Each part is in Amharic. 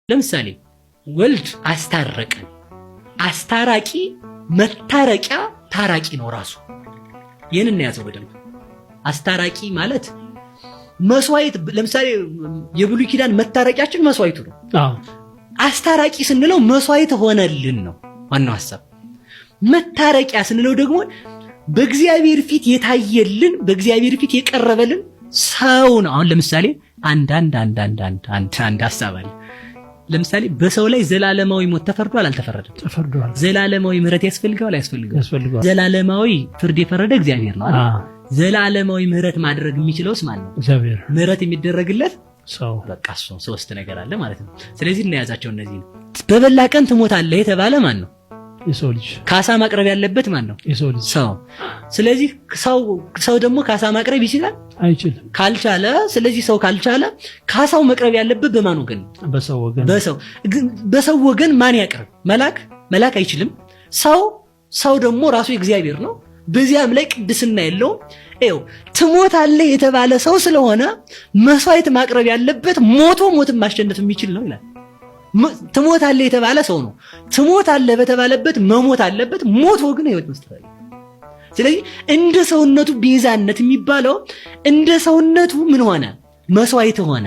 ለምሳሌ ወልድ አስታረቀን። አስታራቂ መታረቂያ ታራቂ ነው ራሱ። ይሄንን ያዘው በደንብ። አስታራቂ ማለት መስዋዕት። ለምሳሌ የብሉይ ኪዳን መታረቂያችን መስዋዕቱ ነው። አስታራቂ ስንለው መስዋዕት ሆነልን ነው ዋናው ሐሳብ። መታረቂያ ስንለው ደግሞ በእግዚአብሔር ፊት የታየልን በእግዚአብሔር ፊት የቀረበልን ሰው ነው። አሁን ለምሳሌ አንድ ሐሳብ አለ። ለምሳሌ በሰው ላይ ዘላለማዊ ሞት ተፈርዷል አልተፈረደም? ተፈርዷል። ዘላለማዊ ምህረት ያስፈልገዋል አያስፈልገውም? ዘላለማዊ ፍርድ የፈረደ እግዚአብሔር ነው አይደል? ዘላለማዊ ምህረት ማድረግ የሚችለውስ ማን ነው? እግዚአብሔር። ምህረት የሚደረግለት ሰው። በቃ ሶስት ነገር አለ ማለት ነው። ስለዚህ እናያዛቸው እነዚህ ነው። በበላ ቀን ትሞታለህ የተባለ ማን ነው? የሰው ልጅ። ካሳ ማቅረብ ያለበት ማን ነው? የሰው ልጅ፣ ሰው። ስለዚህ ሰው ደግሞ ካሳ ማቅረብ ይችላል አይችልም? ካልቻለ፣ ስለዚህ ሰው ካልቻለ ካሳው መቅረብ ያለበት በማን ወገን? በሰው ወገን። በሰው ወገን ማን ያቅርብ? መላክ አይችልም። ሰው ደግሞ ራሱ እግዚአብሔር ነው። በዚያም ላይ ቅድስና የለውም። ትሞታለህ የተባለ ሰው ስለሆነ መስዋዕት ማቅረብ ያለበት ሞትን ማሸነፍ የሚችል ነው ይላል። ትሞታለህ የተባለ ሰው ነው። ትሞታለህ በተባለበት መሞት አለበት። ሞቶ ግን ህይወት መስጠት አለ። ስለዚህ እንደ ሰውነቱ ቤዛነት የሚባለው እንደ ሰውነቱ ምን ሆነ? መስዋዕት ሆነ።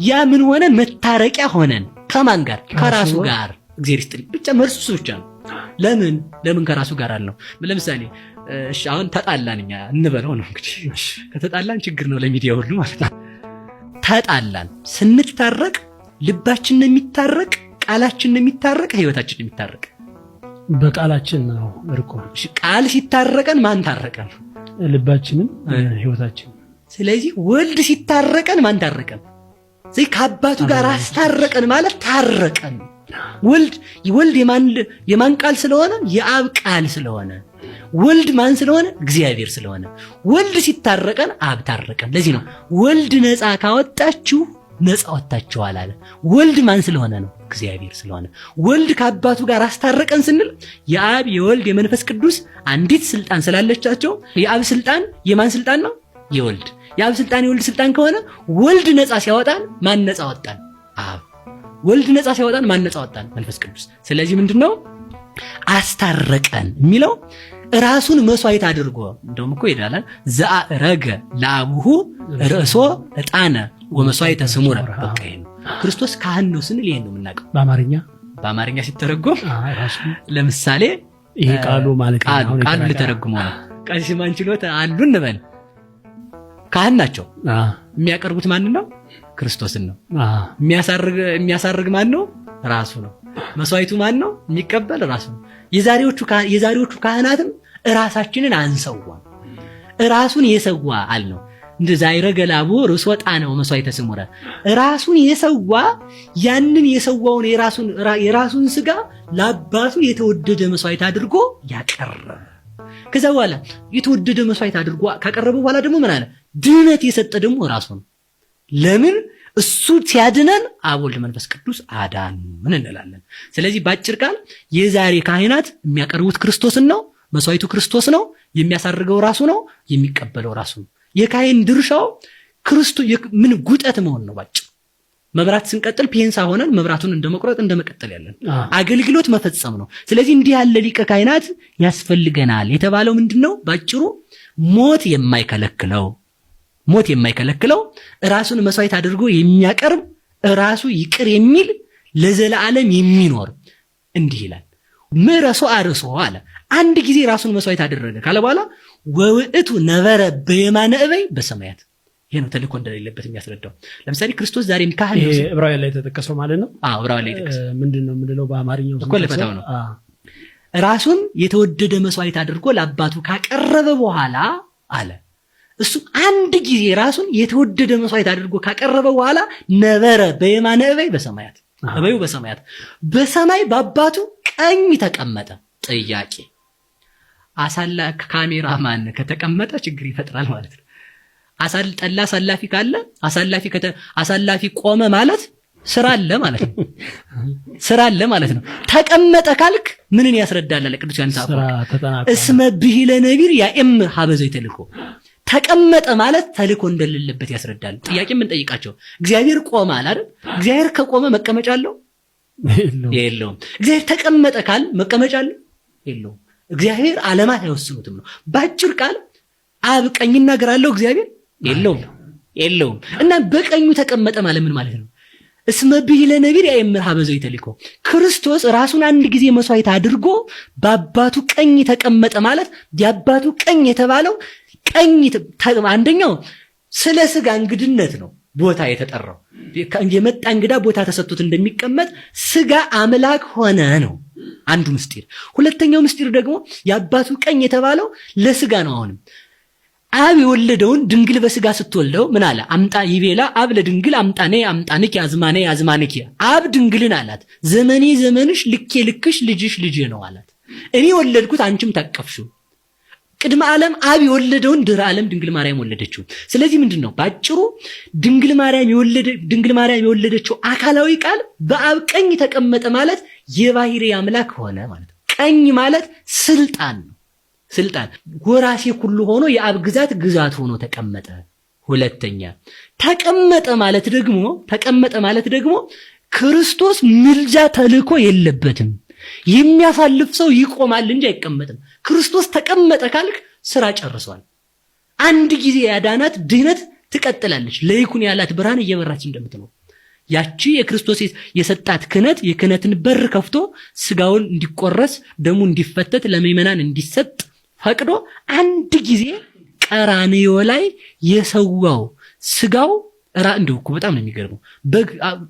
ያ ምን ሆነ? መታረቂያ ሆነን። ከማን ጋር? ከራሱ ጋር። እግዚአብሔር ይስጥልኝ። ብቻ መልሱ እሱ ብቻ ነው። ለምን ከራሱ ጋር አልነው? ለምሳሌ እሺ አሁን ተጣላን እኛ እንበለው ነው እንግዲህ። ከተጣላን ችግር ነው ለሚዲያ ሁሉ ማለት ነው። ተጣላን። ስንታረቅ ልባችን ነው የሚታረቅ፣ ቃላችን ነው የሚታረቅ፣ ህይወታችን ነው የሚታረቅ። በቃላችን ነው እርቆ። ቃል ሲታረቀን ማን ታረቀን? ልባችንም ህይወታችን። ስለዚህ ወልድ ሲታረቀን ማን ታረቀን? ስለዚህ ከአባቱ ጋር አስታረቀን ማለት ታረቀን። ወልድ የማን ቃል ስለሆነ? የአብ ቃል ስለሆነ። ወልድ ማን ስለሆነ? እግዚአብሔር ስለሆነ። ወልድ ሲታረቀን አብ ታረቀን። ለዚህ ነው ወልድ ነፃ ካወጣችሁ ነፃ ወጣችኋል አለ። ወልድ ማን ስለሆነ ነው? እግዚአብሔር ስለሆነ። ወልድ ከአባቱ ጋር አስታረቀን ስንል የአብ የወልድ የመንፈስ ቅዱስ አንዲት ስልጣን ስላለቻቸው የአብ ስልጣን የማን ስልጣን ነው? የወልድ። የአብ ስልጣን የወልድ ስልጣን ከሆነ ወልድ ነፃ ሲያወጣን ማን ነፃ ወጣን? አብ። ወልድ ነፃ ሲያወጣን ማን ነፃ ወጣን? መንፈስ ቅዱስ። ስለዚህ ምንድነው አስታረቀን የሚለው? ራሱን መስዋዕት አድርጎ እንደውም እኮ ይላል ዘአረገ ለአቡሁ ርእሶ ዕጣነ ወመስዋዕተ ስሙረ። በቃ ይሄ ነው ክርስቶስ ካህን ነው ስንል ይሄን ነው የምናውቀው። በአማርኛ ሲተረጎም ለምሳሌ ይሄ ቃሉ ማለት ነው። ቃሉ ሊተረጉመው ነው። ቀሲስ ማን ችሎት አሉ እንበል ካህን ናቸው። የሚያቀርቡት ማን ነው? ክርስቶስን ነው። የሚያሳርግ ማን ነው? ራሱ ነው። መስዋዕቱ ማን ነው? የሚቀበል ራሱ ነው። የዛሬዎቹ ካህናትም ራሳችንን አንሰዋ፣ ራሱን የሰዋ አልነው። እንደዛ ይረገላቡ ርዕሶ ዕጣነ ወመስዋዕተ ስሙረ። ራሱን የሰዋ ያንን የሰዋውን የራሱን ስጋ ለአባቱ የተወደደ መስዋዕት አድርጎ ያቀረበ። ከዛ በኋላ የተወደደ መስዋዕት አድርጎ ካቀረበ በኋላ ደግሞ ምን አለ? ድነት የሰጠ ደግሞ ራሱ ነው። ለምን? እሱ ሲያድነን አብ ወልድ መንፈስ ቅዱስ አዳኑን እንላለን። ስለዚህ ባጭር ቃል የዛሬ ካህናት የሚያቀርቡት ክርስቶስን ነው። መስዋዕቱ ክርስቶስ ነው። የሚያሳርገው ራሱ ነው። የሚቀበለው ራሱ ነው። የካህን ድርሻው ክርስቶስ ምን ጉጠት መሆን ነው። ባጭር መብራት ስንቀጥል ፒንሳ ሆነን መብራቱን እንደመቁረጥ እንደመቀጠል ያለን አገልግሎት መፈጸም ነው። ስለዚህ እንዲህ ያለ ሊቀ ካህናት ያስፈልገናል የተባለው ምንድነው? ባጭሩ ሞት የማይከለክለው ራሱን መስዋዕት አድርጎ የሚያቀርብ ራሱ ይቅር የሚል ለዘላለም የሚኖር እንዲህ ይላል። ምረሶ አርሶ አለ። አንድ ጊዜ ራሱን መስዋዕት አደረገ ካለ በኋላ ወውእቱ ነበረ በየማነ እበይ በሰማያት። ይሄ ነው ተልእኮ እንደሌለበት የሚያስረዳው። ለምሳሌ ክርስቶስ ዛሬም ካህን ነው። ዕብራውያን ላይ ተጠቀሰው ማለት ነው። ዕብራውያን ላይ ተጠቀሰው ምንድነው የምንለው? በአማርኛው እኮ ለፈታው ነው። ራሱን የተወደደ መስዋዕት አድርጎ ለአባቱ ካቀረበ በኋላ አለ እሱ አንድ ጊዜ ራሱን የተወደደ መስዋዕት አድርጎ ካቀረበ በኋላ ነበረ በየማነ እበይ በሰማያት። እበዩ በሰማያት፣ በሰማይ በአባቱ ቀኝ ተቀመጠ። ጥያቄ ካሜራማን ከተቀመጠ ችግር ይፈጥራል ማለት ነው። ጠላ አሳላፊ ካለ አሳላፊ ቆመ ማለት ስራ አለ ማለት ነው። ተቀመጠ ካልክ ምንን ያስረዳል? ቅዱስ ዮሐንስ አፈወርቅ እስመ ብሂለ ነቢር ያእም ሀበዘ ተልኮ። ተቀመጠ ማለት ተልኮ እንደሌለበት ያስረዳል። ጥያቄ ምን ጠይቃቸው? እግዚአብሔር ቆመ አይደል? እግዚአብሔር ከቆመ መቀመጫ አለው የለውም። እግዚአብሔር ተቀመጠ ካል መቀመጫ አለ የለውም። እግዚአብሔር ዓለማት አይወስኑትም ነው። ባጭር ቃል አብ ቀኝና ግራ አለው እግዚአብሔር የለውም። እና በቀኙ ተቀመጠ ማለት ምን ማለት ነው? እስመ ብሂለ ነቢር ያእምር ሀበ ዘይተልእኮ ክርስቶስ ራሱን አንድ ጊዜ መስዋዕት አድርጎ በአባቱ ቀኝ ተቀመጠ ማለት የአባቱ ቀኝ የተባለው ቀኝ አንደኛው ስለ ሥጋ እንግድነት ነው ቦታ የተጠራው። የመጣ እንግዳ ቦታ ተሰጥቶት እንደሚቀመጥ ሥጋ አምላክ ሆነ ነው አንዱ ምስጢር። ሁለተኛው ምስጢር ደግሞ የአባቱ ቀኝ የተባለው ለሥጋ ነው። አሁንም አብ የወለደውን ድንግል በሥጋ ስትወልደው ምን አለ? አምጣ ይቤላ አብ ለድንግል አምጣኔ አምጣንኪ አዝማኔ አዝማንኪ። አብ ድንግልን አላት ዘመኔ ዘመንሽ ልኬ ልክሽ ልጅሽ ልጄ ነው አላት። እኔ ወለድኩት አንቺም ታቀፍሽው። ቅድመ ዓለም አብ የወለደውን ድህረ ዓለም ድንግል ማርያም ወለደችው። ስለዚህ ምንድነው ባጭሩ ድንግል ማርያም የወለደችው አካላዊ ቃል በአብ ቀኝ ተቀመጠ ማለት የባሕርይ አምላክ ሆነ ማለት ነው። ቀኝ ማለት ስልጣን ነው። ስልጣን ወራሴ ሁሉ ሆኖ የአብ ግዛት ሆኖ ተቀመጠ። ሁለተኛ ተቀመጠ ማለት ደግሞ ክርስቶስ ምልጃ ተልኮ የለበትም። የሚያሳልፍ ሰው ይቆማል እንጂ አይቀመጥም። ክርስቶስ ተቀመጠ ካልክ ስራ ጨርሷል። አንድ ጊዜ ያዳናት ድህነት ትቀጥላለች። ለይኩን ያላት ብርሃን እየበራች እንደምትኖር ያቺ የክርስቶስ የሰጣት ክህነት የክህነትን በር ከፍቶ ሥጋውን እንዲቆረስ ደሙ እንዲፈተት ለምእመናን እንዲሰጥ ፈቅዶ አንድ ጊዜ ቀራንዮ ላይ የሰዋው ሥጋው እንደው እኮ በጣም ነው የሚገርመው።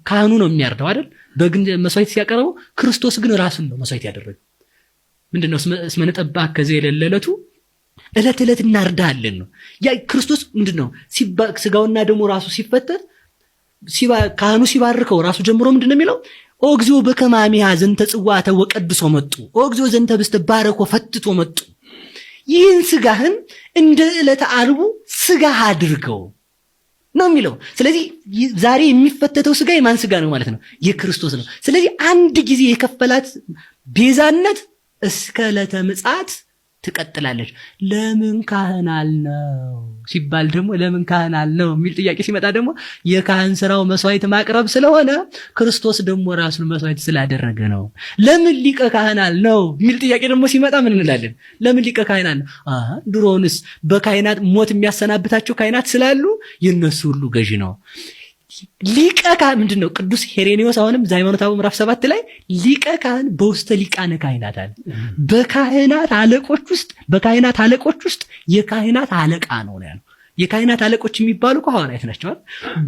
ካህኑ ነው የሚያርደው አይደል? በግን መስዋዕት ሲያቀርበው ክርስቶስ ግን ራሱን ነው መስዋዕት ያደረገው። ምንድነው እስመ ነጠብሐ ከዚህ የሌለለቱ ዕለት እናርዳለን ነው ያ ክርስቶስ። ምንድነው ሥጋውና ደሙ ራሱ ሲፈተት ካህኑ ሲባርከው ራሱ ጀምሮ ምንድነው የሚለው? ኦ እግዚኦ በከመ አሚሃ ዘንተ ጽዋዕተ ወቀድሶ መጡ፣ ኦ እግዚኦ ዘንተ ብስተ ባረኮ ፈትቶ መጡ። ይህን ሥጋህን እንደ ዕለተ ዓርቡ ሥጋህ አድርገው ነው የሚለው። ስለዚህ ዛሬ የሚፈተተው ሥጋ የማን ሥጋ ነው ማለት ነው? የክርስቶስ ነው። ስለዚህ አንድ ጊዜ የከፈላት ቤዛነት እስከ ዕለተ ምጽአት ትቀጥላለች። ለምን ካህን አልነው ሲባል ደግሞ ለምን ካህን አልነው የሚል ጥያቄ ሲመጣ ደግሞ የካህን ስራው መስዋዕት ማቅረብ ስለሆነ ክርስቶስ ደግሞ ራሱን መስዋዕት ስላደረገ ነው። ለምን ሊቀ ካህን አልነው የሚል ጥያቄ ደግሞ ሲመጣ ምን እንላለን? ለምን ሊቀ ካህን አልነው? ድሮንስ በካህናት ሞት የሚያሰናብታቸው ካህናት ስላሉ የነሱ ሁሉ ገዢ ነው። ሊቀ ካህን ምንድነው? ቅዱስ ሄሬኔዎስ አሁንም ሃይማኖተ አበው ምዕራፍ 7 ላይ ሊቀ ካህን በውስተ ሊቃነ ካህናት አለ። በካህናት አለቆች ውስጥ የካህናት አለቃ ነው ያለው። የካህናት አለቆች የሚባሉ ሐዋርያት ናቸው።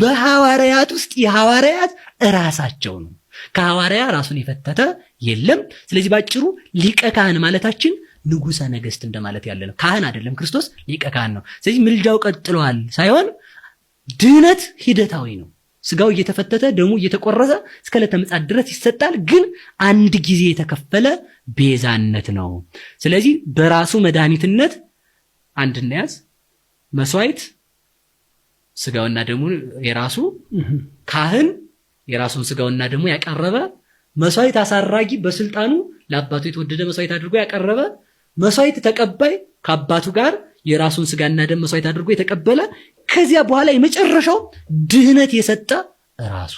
በሐዋርያት ውስጥ የሐዋርያት ራሳቸው ነው። ከሐዋርያ ራሱን የፈተተ የለም። ስለዚህ ባጭሩ ሊቀ ካህን ማለታችን ንጉሠ ነገሥት እንደማለት ያለ ነው። ካህን አይደለም፣ ክርስቶስ ሊቀ ካህን ነው። ስለዚህ ምልጃው ቀጥሏል ሳይሆን ድህነት ሂደታዊ ነው። ሥጋው እየተፈተተ ደሙ እየተቆረሰ እስከ ዕለተ ምጽአት ድረስ ይሰጣል። ግን አንድ ጊዜ የተከፈለ ቤዛነት ነው። ስለዚህ በራሱ መድኃኒትነት አንድ እናያዝ መስዋዕት ሥጋውና ደሙ የራሱ ካህን የራሱን ሥጋውና ደሙ ያቀረበ መስዋዕት አሳራጊ በስልጣኑ ለአባቱ የተወደደ መስዋዕት አድርጎ ያቀረበ መስዋዕት ተቀባይ ከአባቱ ጋር የራሱን ሥጋና ደም መስዋዕት አድርጎ የተቀበለ ከዚያ በኋላ የመጨረሻው ድህነት የሰጠ ራሱ